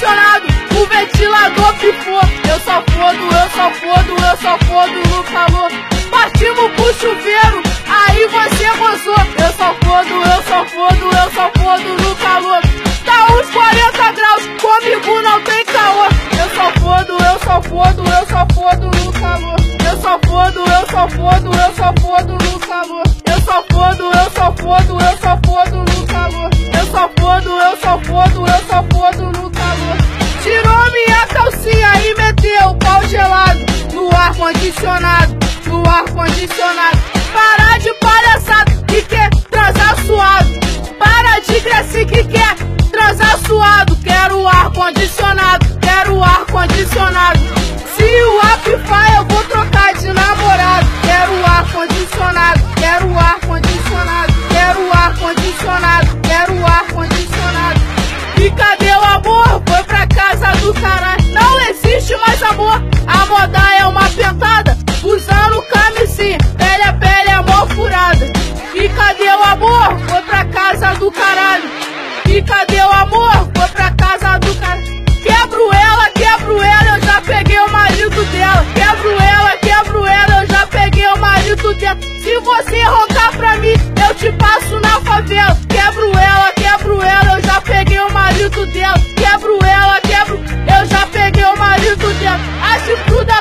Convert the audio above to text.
ar-condicionado, o ventilador pifou. Eu só fodo no calor. Partimos pro chuveiro, aí você gozou. Eu só fodo no calor. Tá uns 40 graus, comigo não tem caô. Eu só fodo no calor. Eu só fodo no calor. Eu só fodo no calor. Eu só fodo no calor. Eu só fodo no calor. Tirou minha calcinha e meteu o pau gelado no ar-condicionado, Para de palhaçada que quer transar suado. Para de crescer que quer transar suado. Quero ar-condicionado. Se o Apify eu vou trocar de namorado. Quero ar-condicionado. E cadê o amor? Foi pra casa do caralho. Não existe mais amor. A moda é uma pentada, usando camisinha, pele a pele é mó furada. E cadê o amor? Foi pra casa do caralho. Quebro ela, eu já peguei o marido dela. Quebro ela, eu já peguei o marido dela. Se você roncar pra mim, eu te passo na favela. Quebro ela, eu já peguei o marido dela. Eu já peguei o marido dela. Acho tudo